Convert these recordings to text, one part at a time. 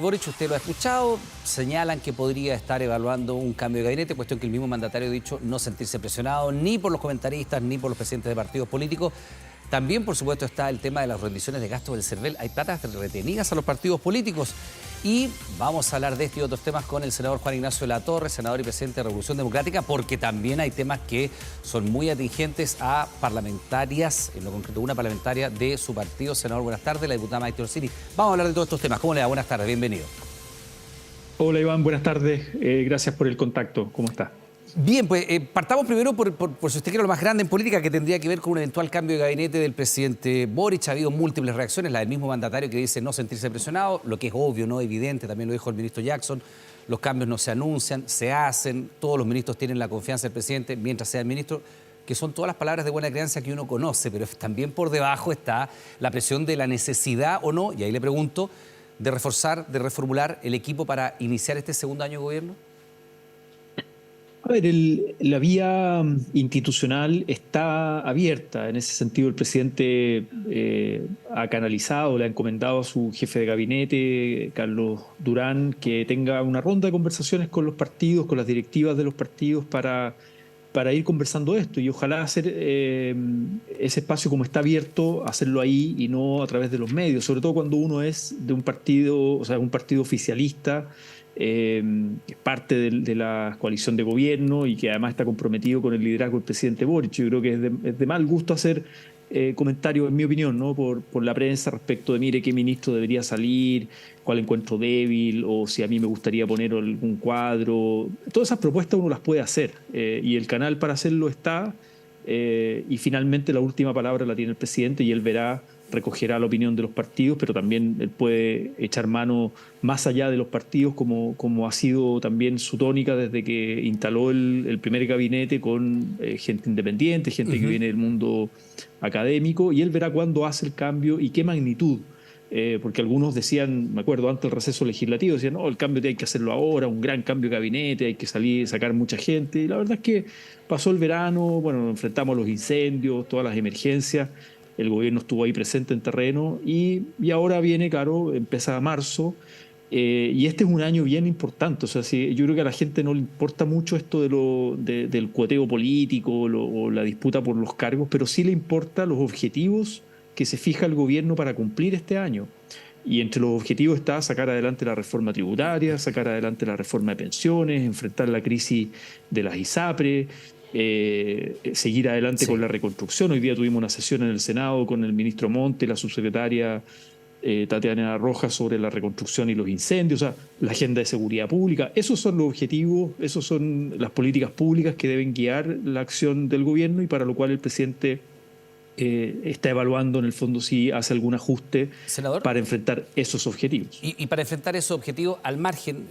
Boric, usted lo ha escuchado, señalan que podría estar evaluando un cambio de gabinete, cuestión que el mismo mandatario ha dicho no sentirse presionado ni por los comentaristas ni por los presidentes de partidos políticos. También, por supuesto, está el tema de las rendiciones de gastos del CERVEL. Hay platas retenidas a los partidos políticos. Y vamos a hablar de este y otros temas con el senador Juan Ignacio Latorre, senador y presidente de Revolución Democrática, porque también hay temas que son muy atingentes a parlamentarias, en lo concreto una parlamentaria de su partido. Senador, buenas tardes, la diputada Maite Orsini. Vamos a hablar de todos estos temas. ¿Cómo le va? Buenas tardes, bienvenido. Hola Iván, buenas tardes. Gracias por el contacto. ¿Cómo está? Bien, pues partamos primero por si usted quiere lo más grande en política, que tendría que ver con un eventual cambio de gabinete del presidente Boric. Ha habido múltiples reacciones, la del mismo mandatario que dice no sentirse presionado, lo que es obvio, no evidente, también lo dijo el ministro Jackson. Los cambios no se anuncian, se hacen, todos los ministros tienen la confianza del presidente mientras sea el ministro, que son todas las palabras de buena crianza que uno conoce, pero también por debajo está la presión de la necesidad o no, y ahí le pregunto, de reforzar, de reformular el equipo para iniciar este segundo año de gobierno. A ver, la vía institucional está abierta. En ese sentido, el presidente ha canalizado, le ha encomendado a su jefe de gabinete, Carlos Durán, que tenga una ronda de conversaciones con los partidos, con las directivas de los partidos para ir conversando esto. Y ojalá hacer ese espacio como está abierto, hacerlo ahí y no a través de los medios, sobre todo cuando uno es de un partido, o sea, un partido oficialista, que es parte de la coalición de gobierno y que además está comprometido con el liderazgo del presidente Boric. Yo creo que es de mal gusto hacer comentarios, en mi opinión, ¿no? por la prensa respecto de, mire, qué ministro debería salir, cuál encuentro débil, o si a mí me gustaría poner algún cuadro. Todas esas propuestas uno las puede hacer, y el canal para hacerlo está, y finalmente la última palabra la tiene el presidente y él recogerá la opinión de los partidos, pero también él puede echar mano más allá de los partidos, como ha sido también su tónica desde que instaló el primer gabinete con gente independiente, gente que viene del mundo académico, y él verá cuándo hace el cambio y qué magnitud. Porque algunos decían, me acuerdo, antes del receso legislativo, decían, no, el cambio hay que hacerlo ahora, un gran cambio de gabinete, hay que sacar mucha gente. Y la verdad es que pasó el verano, bueno, nos enfrentamos a los incendios, todas las emergencias, el gobierno estuvo ahí presente en terreno y ahora viene, claro, empieza marzo, y este es un año bien importante. O sea, yo creo que a la gente no le importa mucho esto del cuoteo político o la disputa por los cargos, pero sí le importa los objetivos que se fija el gobierno para cumplir este año. Y entre los objetivos está sacar adelante la reforma tributaria, sacar adelante la reforma de pensiones, enfrentar la crisis de las ISAPRE, seguir adelante con la reconstrucción. Hoy día tuvimos una sesión en el Senado con el ministro Monte, la subsecretaria Tatiana Rojas, sobre la reconstrucción y los incendios, o sea, la agenda de seguridad pública. Esos son los objetivos, esos son las políticas públicas que deben guiar la acción del gobierno y para lo cual el presidente está evaluando en el fondo si hace algún ajuste, senador, para enfrentar esos objetivos. Y para enfrentar esos objetivos, al margen,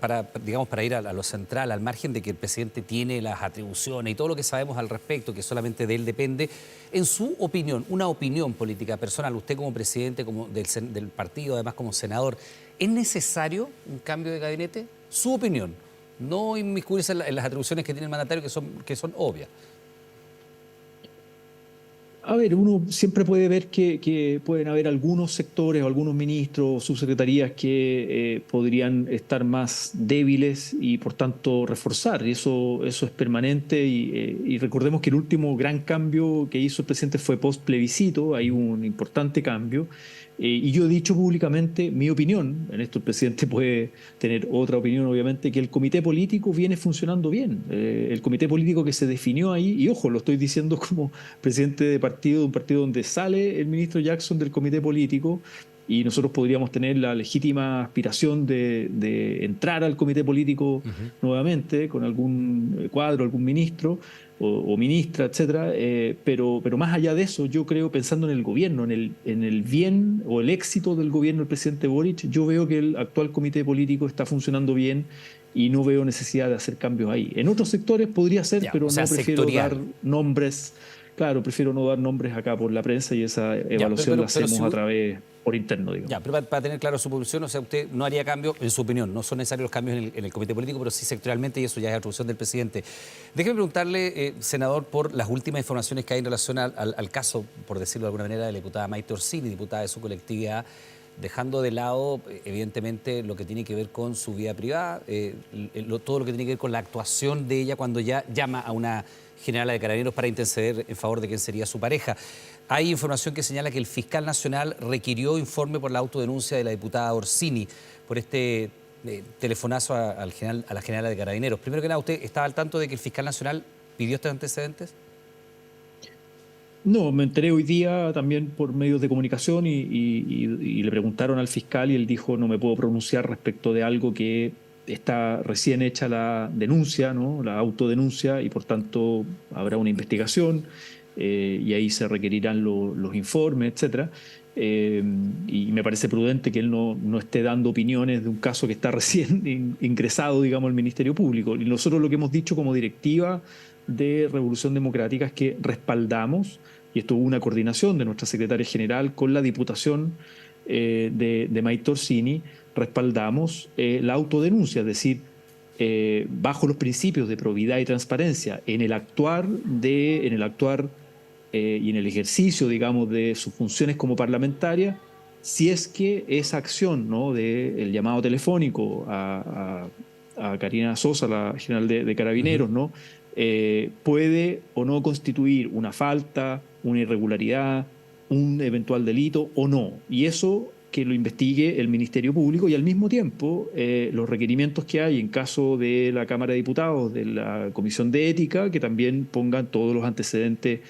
para ir a lo central, al margen de que el presidente tiene las atribuciones y todo lo que sabemos al respecto, que solamente de él depende, en su opinión, una opinión política personal, usted como presidente del partido, además como senador, ¿es necesario un cambio de gabinete? Su opinión, no inmiscuirse en las atribuciones que tiene el mandatario, que son obvias. A ver, uno siempre puede ver que pueden haber algunos sectores o algunos ministros o subsecretarías que podrían estar más débiles y por tanto reforzar. Y eso es permanente y recordemos que el último gran cambio que hizo el presidente fue post plebiscito. Hay un importante cambio. Y yo he dicho públicamente mi opinión, en esto el presidente puede tener otra opinión obviamente, que el comité político viene funcionando bien. El comité político que se definió ahí, y ojo, lo estoy diciendo como presidente de un partido donde sale el ministro Jackson del comité político, y nosotros podríamos tener la legítima aspiración de entrar al comité político nuevamente con algún cuadro, algún ministro o ministra, etcétera. Pero más allá de eso, yo creo, pensando en el gobierno, en el bien o el éxito del gobierno del presidente Boric, yo veo que el actual comité político está funcionando bien y no veo necesidad de hacer cambios ahí. En otros sectores podría ser, pero no prefiero dar nombres. Claro, prefiero no dar nombres acá por la prensa y esa evaluación la hacemos a través por interno, digamos. Ya, pero para tener claro su posición, o sea, usted no haría cambios, en su opinión, no son necesarios los cambios en el comité político, pero sí sectorialmente, y eso ya es atribución del presidente. Déjeme preguntarle, senador, por las últimas informaciones que hay en relación al caso, por decirlo de alguna manera, de la diputada Maite Orsini, diputada de su colectividad, dejando de lado, evidentemente, lo que tiene que ver con su vida privada, todo lo que tiene que ver con la actuación de ella cuando ya llama a una generala de Carabineros para interceder en favor de quien sería su pareja. Hay información que señala que el fiscal nacional requirió informe por la autodenuncia de la diputada Orsini por este telefonazo a la generala de Carabineros. Primero que nada, ¿usted estaba al tanto de que el fiscal nacional pidió estos antecedentes? No, me enteré hoy día también por medios de comunicación y le preguntaron al fiscal y él dijo no me puedo pronunciar respecto de algo que está recién hecha la denuncia, ¿no? La autodenuncia y por tanto habrá una investigación y ahí se requerirán los informes, etcétera. Y me parece prudente que él no esté dando opiniones de un caso que está recién ingresado, digamos, al Ministerio Público. Y nosotros lo que hemos dicho como directiva de Revolución Democrática es que respaldamos, y esto hubo una coordinación de nuestra secretaria general con la Diputación de Maite Orsini, respaldamos la autodenuncia, es decir, bajo los principios de probidad y transparencia en el actuar y en el ejercicio, digamos, de sus funciones como parlamentaria, si es que esa acción, ¿no?, del llamado telefónico a Karina Sosa, la general de Carabineros, ¿no?, puede o no constituir una falta, una irregularidad, un eventual delito o no. Y eso que lo investigue el Ministerio Público y al mismo tiempo los requerimientos que hay en caso de la Cámara de Diputados, de la Comisión de Ética, que también pongan todos los antecedentes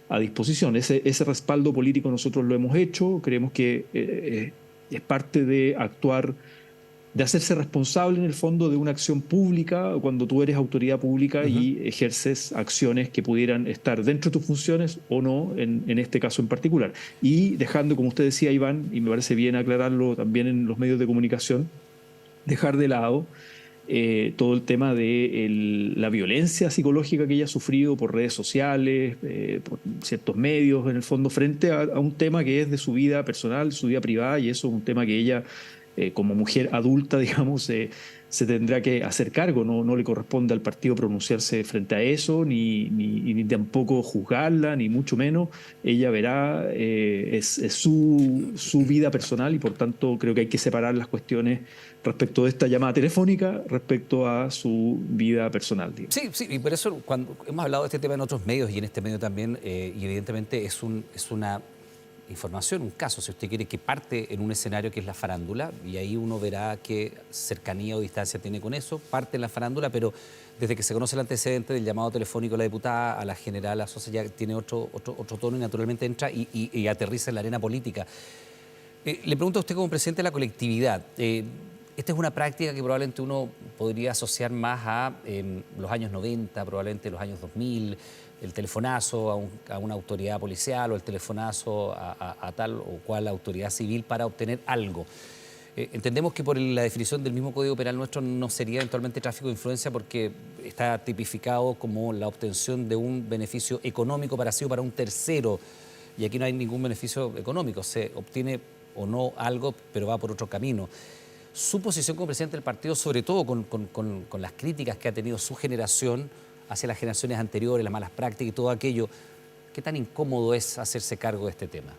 a disposición. Ese respaldo político nosotros lo hemos hecho, creemos que es parte de actuar, de hacerse responsable en el fondo de una acción pública cuando tú eres autoridad pública y ejerces acciones que pudieran estar dentro de tus funciones o no en este caso en particular. Y dejando, como usted decía, Iván, y me parece bien aclararlo también en los medios de comunicación, dejar de lado todo el tema de la violencia psicológica que ella ha sufrido por redes sociales, por ciertos medios, en el fondo, frente a un tema que es de su vida personal, su vida privada, y eso es un tema que ella como mujer adulta, digamos, se tendrá que hacer cargo. No le corresponde al partido pronunciarse frente a eso, ni tampoco juzgarla, ni mucho menos. Ella verá, es su vida personal y por tanto creo que hay que separar las cuestiones respecto de esta llamada telefónica respecto a su vida personal, digamos. Sí, sí, y por eso cuando hemos hablado de este tema en otros medios y en este medio también, y evidentemente es una información, un caso, si usted quiere, que parte en un escenario que es la farándula, y ahí uno verá qué cercanía o distancia tiene con eso, parte en la farándula, pero desde que se conoce el antecedente del llamado telefónico a la diputada, a la general Sosa, ya tiene otro tono y naturalmente entra y aterriza en la arena política. Le pregunto a usted como presidente de la colectividad, esta es una práctica que probablemente uno podría asociar más a los años 90, probablemente los años 2000, el telefonazo a una autoridad policial o el telefonazo a tal o cual autoridad civil para obtener algo. Entendemos que por la definición del mismo Código Penal nuestro no sería eventualmente tráfico de influencia porque está tipificado como la obtención de un beneficio económico para un tercero, y aquí no hay ningún beneficio económico, se obtiene o no algo, pero va por otro camino. Su posición como presidente del partido, sobre todo con las críticas que ha tenido su generación hacia las generaciones anteriores, las malas prácticas y todo aquello, ¿qué tan incómodo es hacerse cargo de este tema?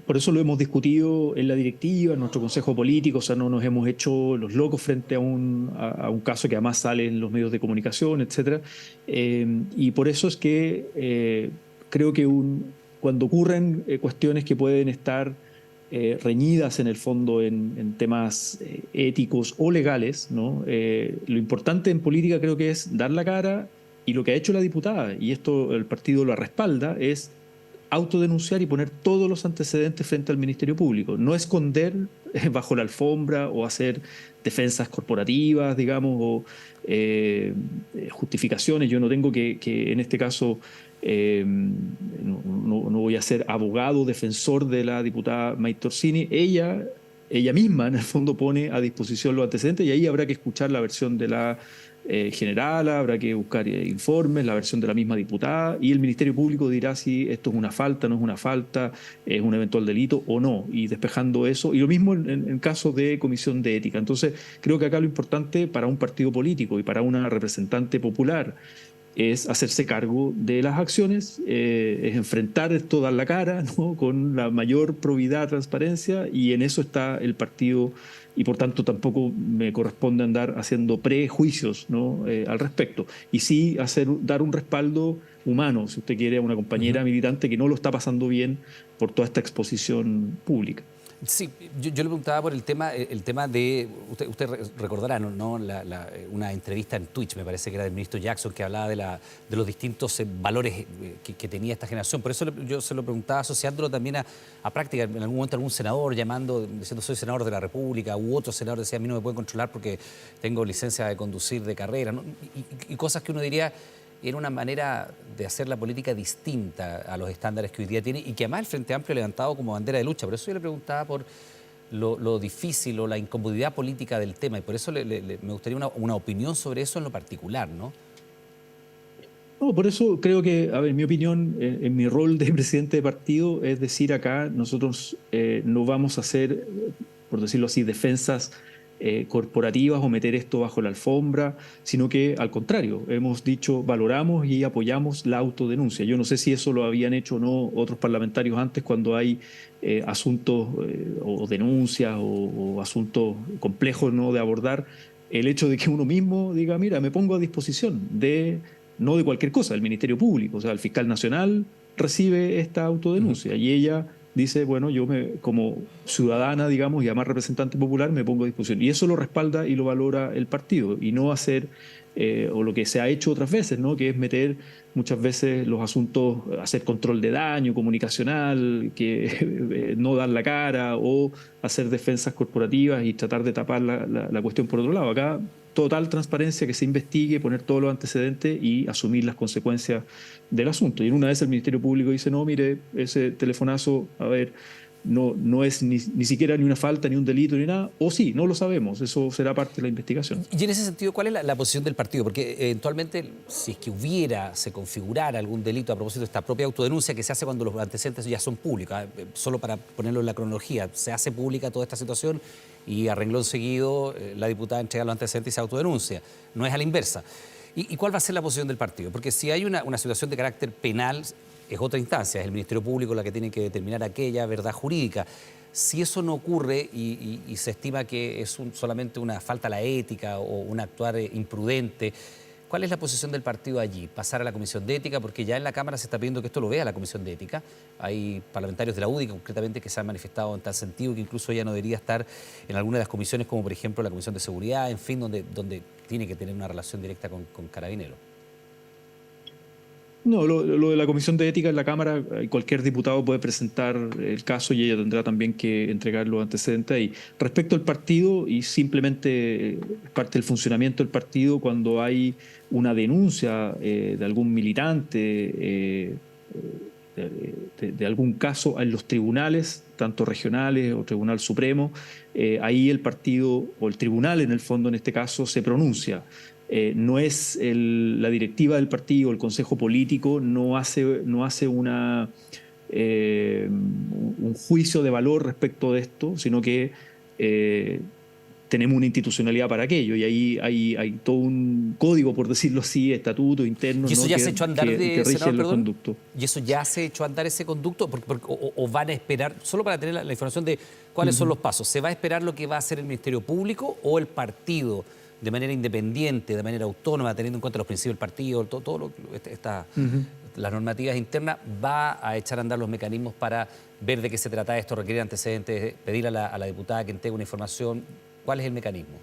Por eso lo hemos discutido en la directiva, en nuestro consejo político, o sea, no nos hemos hecho los locos frente a un caso que además sale en los medios de comunicación, etcétera. Y por eso es que creo que cuando ocurren cuestiones que pueden estar reñidas en el fondo en temas éticos o legales, ¿no? Lo importante en política creo que es dar la cara, y lo que ha hecho la diputada, y esto el partido lo respalda, es autodenunciar y poner todos los antecedentes frente al Ministerio Público. No esconder bajo la alfombra o hacer defensas corporativas, digamos, o justificaciones. Yo no tengo que en este caso, no voy a ser abogado defensor de la diputada Maite Orsini. Ella misma, en el fondo, pone a disposición los antecedentes y ahí habrá que escuchar la versión de la general, habrá que buscar informes, la versión de la misma diputada, y el Ministerio Público dirá si esto es una falta, no es una falta, es un eventual delito o no, y despejando eso. Y lo mismo en caso de comisión de ética. Entonces, creo que acá lo importante para un partido político y para una representante popular es hacerse cargo de las acciones, es enfrentar esto, dar la cara, ¿no? Con la mayor probidad, transparencia, y en eso está el partido, y por tanto tampoco me corresponde andar haciendo prejuicios, ¿no? Al respecto. Y sí dar un respaldo humano, si usted quiere, a una compañera militante que no lo está pasando bien por toda esta exposición pública. Sí, yo le preguntaba por el tema de, usted recordará, ¿no? Una entrevista en Twitch, me parece que era del ministro Jackson, que hablaba de los distintos valores que tenía esta generación. Por eso yo se lo preguntaba asociándolo también a práctica. En algún momento algún senador llamando, diciendo soy senador de la República, u otro senador decía a mí no me pueden controlar porque tengo licencia de conducir de carrera, ¿no? Y cosas que uno diría era una manera de hacer la política distinta a los estándares que hoy día tiene y que además el Frente Amplio ha levantado como bandera de lucha. Por eso yo le preguntaba por lo difícil o la incomodidad política del tema y por eso me gustaría una opinión sobre eso en lo particular, ¿no? No, por eso creo que, a ver, mi opinión, en mi rol de presidente de partido, es decir, acá nosotros no vamos a hacer, por decirlo así, defensas corporativas o meter esto bajo la alfombra, sino que al contrario, hemos dicho, valoramos y apoyamos la autodenuncia. Yo no sé si eso lo habían hecho o no otros parlamentarios antes cuando hay asuntos o denuncias o asuntos complejos, ¿no?, de abordar. El hecho de que uno mismo diga, mira, me pongo a disposición de, no de cualquier cosa, del Ministerio Público, o sea, el fiscal nacional recibe esta autodenuncia y ella dice, bueno, como ciudadana, digamos, y además representante popular, me pongo a disposición. Y eso lo respalda y lo valora el partido, y no hacer, o lo que se ha hecho otras veces, ¿no?, que es meter muchas veces los asuntos, hacer control de daño comunicacional, que no dar la cara, o hacer defensas corporativas y tratar de tapar la cuestión por otro lado. Acá, total transparencia, que se investigue, poner todos los antecedentes y asumir las consecuencias del asunto. Y en una vez el Ministerio Público dice, no, mire, ese telefonazo, a ver, no es ni siquiera ni una falta, ni un delito, ni nada, o sí, no lo sabemos, eso será parte de la investigación. Y en ese sentido, ¿cuál es la posición del partido? Porque eventualmente, si es que se configurara algún delito a propósito de esta propia autodenuncia que se hace cuando los antecedentes ya son públicos, solo para ponerlo en la cronología, se hace pública toda esta situación y a renglón seguido la diputada entrega los antecedentes y se autodenuncia, no es a la inversa. ¿Y cuál va a ser la posición del partido? Porque si hay una situación de carácter penal, es otra instancia, es el Ministerio Público la que tiene que determinar aquella verdad jurídica. Si eso no ocurre y se estima que es solamente una falta a la ética o un actuar imprudente, ¿cuál es la posición del partido allí? ¿Pasar a la Comisión de Ética? Porque ya en la Cámara se está pidiendo que esto lo vea la Comisión de Ética. Hay parlamentarios de la UDI concretamente que se han manifestado en tal sentido que incluso ella no debería estar en alguna de las comisiones, como por ejemplo la Comisión de Seguridad, en fin, donde tiene que tener una relación directa con Carabineros. No, lo de la Comisión de Ética en la Cámara, cualquier diputado puede presentar el caso y ella tendrá también que entregar los antecedentes ahí. Respecto al partido, y simplemente parte del funcionamiento del partido, cuando hay una denuncia de algún militante, de algún caso en los tribunales, tanto regionales o Tribunal Supremo, ahí el partido, o el tribunal en el fondo en este caso, se pronuncia. No es la directiva del partido, el consejo político, no hace un juicio de valor respecto de esto, sino que tenemos una institucionalidad para aquello y ahí hay todo un código, por decirlo así, estatuto interno, ¿Y eso ¿no?, ya se echó a andar que rige el conducto. ¿Y eso ya se echó a andar ese conducto? O van a esperar, solo para tener la información de cuáles son los pasos, ¿se va a esperar lo que va a hacer el Ministerio Público o el partido de manera independiente, de manera autónoma, teniendo en cuenta los principios del partido, las normativas internas, va a echar a andar los mecanismos para ver de qué se trata esto, requerir antecedentes, pedir a la diputada que entregue una información? ¿Cuál es el mecanismo?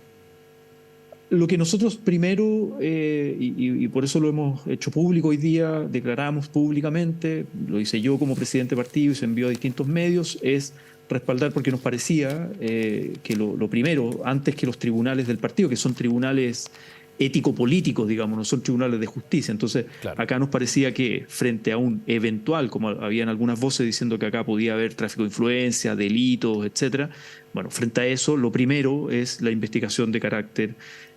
Lo que nosotros primero, y por eso lo hemos hecho público hoy día, declaramos públicamente, lo hice yo como presidente de partido y se envió a distintos medios, es respaldar, porque nos parecía que lo primero, antes que los tribunales del partido, que son tribunales ético-políticos, digamos, no son tribunales de justicia. Entonces, claro, acá nos parecía que frente a un eventual, como habían algunas voces diciendo que acá podía haber tráfico de influencia, delitos, etcétera, bueno, frente a eso, lo primero es la investigación de carácter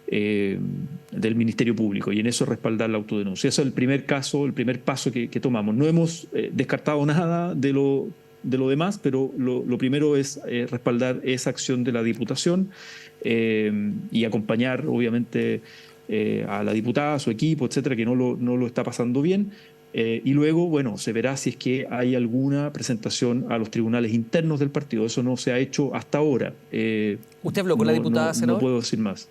del Ministerio Público, y en eso respaldar la autodenuncia. Ese es el primer paso que tomamos. No hemos descartado nada de lo demás, pero lo primero es respaldar esa acción de la Diputación y acompañar, obviamente, a la diputada, a su equipo, etcétera, que no lo está pasando bien. Y luego, bueno, se verá si es que hay alguna presentación a los tribunales internos del partido. Eso no se ha hecho hasta ahora. ¿Usted habló con la diputada, No senador? puedo decir más.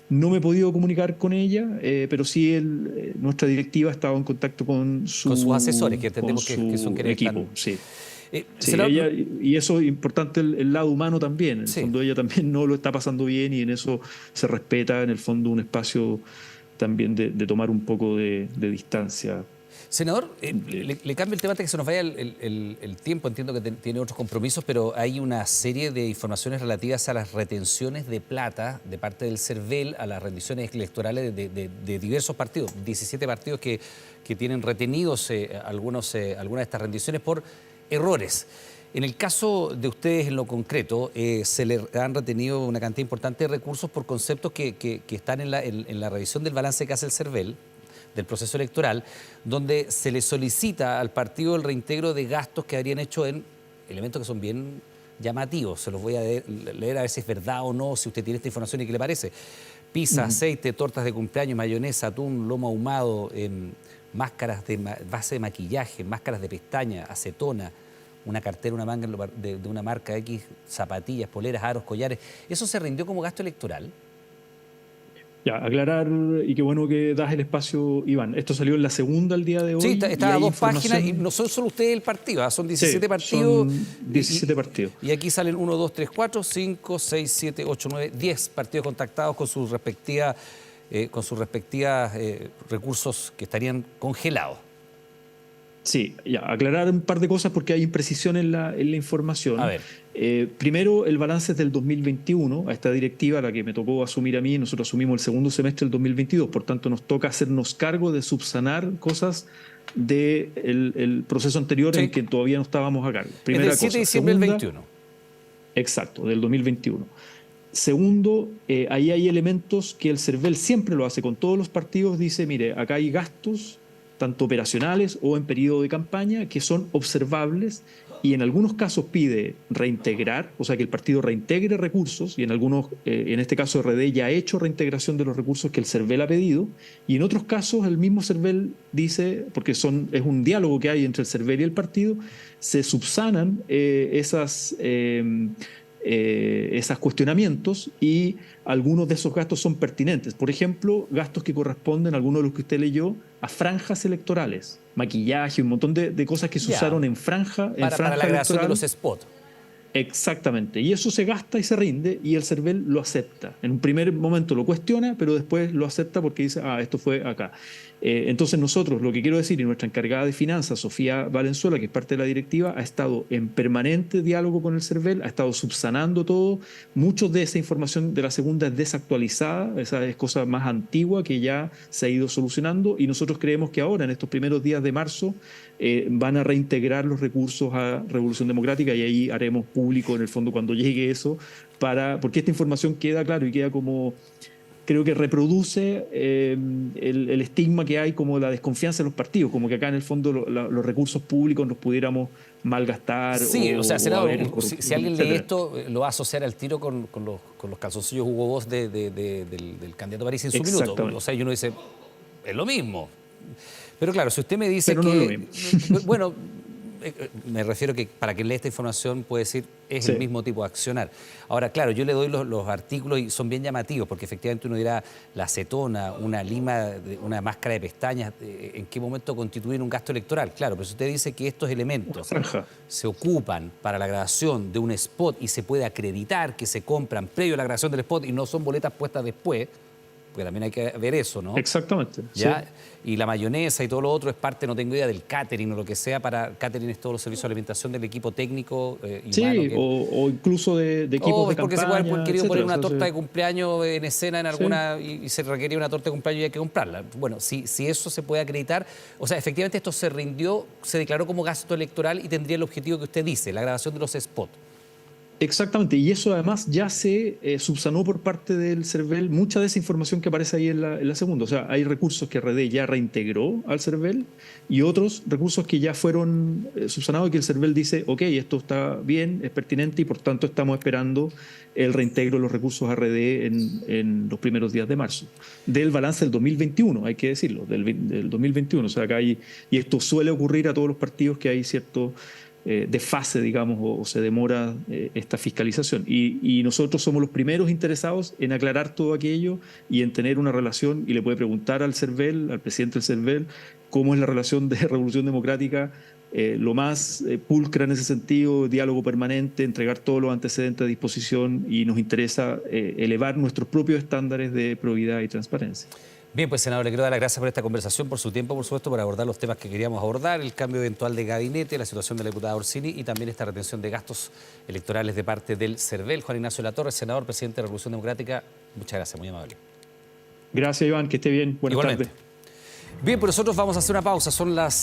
No me he podido comunicar con ella, pero sí nuestra directiva ha estado en contacto con Con sus asesores, que entendemos que son quienes equipo. están... Sí. Sí, senador, ella, y eso es importante, el lado humano también. En el sí. fondo ella también no lo está pasando bien y en eso se respeta en el fondo un espacio también de tomar un poco de distancia. Senador, le cambio el tema antes que se nos vaya el tiempo. Entiendo que tiene otros compromisos, pero hay una serie de informaciones relativas a las retenciones de plata de parte del CERVEL, a las rendiciones electorales de diversos partidos, 17 partidos que tienen retenidos algunas de estas rendiciones por errores. En el caso de ustedes en lo concreto, se le han retenido una cantidad importante de recursos por conceptos que están en la revisión del balance que hace el CERVEL, del proceso electoral, donde se le solicita al partido el reintegro de gastos que habrían hecho en elementos que son bien llamativos. Se los voy a leer a ver si es verdad o no, si usted tiene esta información y qué le parece. Pizza, aceite, tortas de cumpleaños, mayonesa, atún, lomo ahumado, máscaras de base de maquillaje, máscaras de pestaña, acetona, una cartera, una manga de una marca X, zapatillas, poleras, aros, collares. ¿Eso se rindió como gasto electoral? Ya, aclarar, y qué bueno que das el espacio, Iván. Esto salió en la segunda al día de hoy. Sí, está a 2 páginas y información... no son solo ustedes el partido, son 17 Sí, partidos. son 17 partidos. Y aquí salen 1, 2, 3, 4, 5, 6, 7, 8, 9, 10 partidos contactados con sus respectivas recursos que estarían congelados. Sí, ya, aclarar un par de cosas porque hay imprecisión en la información. A ver. Primero, el balance es del 2021, a esta directiva, a la que me tocó asumir a mí, nosotros asumimos el segundo semestre del 2022, por tanto nos toca hacernos cargo de subsanar cosas del proceso anterior, sí, en que todavía no estábamos a cargo. Primera es del 7 de diciembre del 21. Exacto, del 2021. Segundo, ahí hay elementos que el CERVEL siempre lo hace con todos los partidos, dice, mire, acá hay gastos tanto operacionales o en periodo de campaña, que son observables y en algunos casos pide reintegrar, o sea, que el partido reintegre recursos, y en algunos, en este caso RD ya ha hecho reintegración de los recursos que el CERVEL ha pedido, y en otros casos el mismo CERVEL dice, porque es un diálogo que hay entre el CERVEL y el partido, se subsanan esos cuestionamientos y algunos de esos gastos son pertinentes. Por ejemplo, gastos que corresponden, algunos de los que usted leyó, a franjas electorales, maquillaje, un montón de cosas que se usaron en franja para la creación de los spots. Exactamente, y eso se gasta y se rinde y el CERVEL lo acepta. En un primer momento lo cuestiona, pero después lo acepta porque dice, esto fue acá. Entonces nosotros, lo que quiero decir, y nuestra encargada de finanzas, Sofía Valenzuela, que es parte de la directiva, ha estado en permanente diálogo con el CERVEL, ha estado subsanando todo. Mucho de esa información de la segunda es desactualizada, esa es cosa más antigua que ya se ha ido solucionando, y nosotros creemos que ahora, en estos primeros días de marzo, van a reintegrar los recursos a Revolución Democrática, y ahí haremos público en el fondo cuando llegue eso, porque esta información queda claro y queda como... Creo que reproduce el estigma que hay, como la desconfianza en los partidos, como que acá en el fondo los recursos públicos los pudiéramos malgastar. Sí, o sea, senador, si alguien lee etcétera. esto, lo va a asociar al tiro con los calzoncillos Hugo Boss del candidato París en su minuto. O sea, y uno dice, es lo mismo. Pero claro, si usted me dice pero que... No es lo mismo. Bueno, me refiero que para quien lee esta información puede decir es el mismo tipo de accionar. Ahora, claro, yo le doy los artículos y son bien llamativos porque efectivamente uno dirá la acetona, una lima, una máscara de pestañas, ¿en qué momento constituyen un gasto electoral? Claro, pero si usted dice que estos elementos se ocupan para la grabación de un spot y se puede acreditar que se compran previo a la grabación del spot y no son boletas puestas después, porque también hay que ver eso, ¿no? Exactamente. ¿Ya? Sí. Y la mayonesa y todo lo otro es parte, no tengo idea, del catering o lo que sea. Para catering es todos los servicios de alimentación del equipo técnico y humano. Sí, o incluso de equipos de porque campaña, se puede querido poner una torta sí. de cumpleaños en escena en alguna y se requería una torta de cumpleaños y hay que comprarla. Bueno, si eso se puede acreditar, o sea, efectivamente esto se declaró como gasto electoral y tendría el objetivo que usted dice, la grabación de los spots. Exactamente, y eso además ya se subsanó por parte del CERVEL mucha de esa información que aparece ahí en la segunda. O sea, hay recursos que RD ya reintegró al CERVEL y otros recursos que ya fueron subsanados y que el CERVEL dice, ok, esto está bien, es pertinente y por tanto estamos esperando el reintegro de los recursos RD en los primeros días de marzo. Del balance del 2021, hay que decirlo, del 2021. O sea, acá hay, y esto suele ocurrir a todos los partidos que hay cierto desfase, digamos, o se demora esta fiscalización. Y nosotros somos los primeros interesados en aclarar todo aquello y en tener una relación, y le puede preguntar al CERVEL, al presidente del CERVEL, cómo es la relación de Revolución Democrática, lo más pulcra en ese sentido, diálogo permanente, entregar todos los antecedentes a disposición, y nos interesa elevar nuestros propios estándares de probidad y transparencia. Bien, pues senador, le quiero dar las gracias por esta conversación, por su tiempo, por supuesto, por abordar los temas que queríamos abordar, el cambio eventual de gabinete, la situación de la diputada Orsini y también esta retención de gastos electorales de parte del CERVEL. Juan Ignacio Latorre, senador, presidente de Revolución Democrática, muchas gracias, muy amable. Gracias, Iván, que esté bien. Buenas tardes. Bien, pues nosotros vamos a hacer una pausa, son las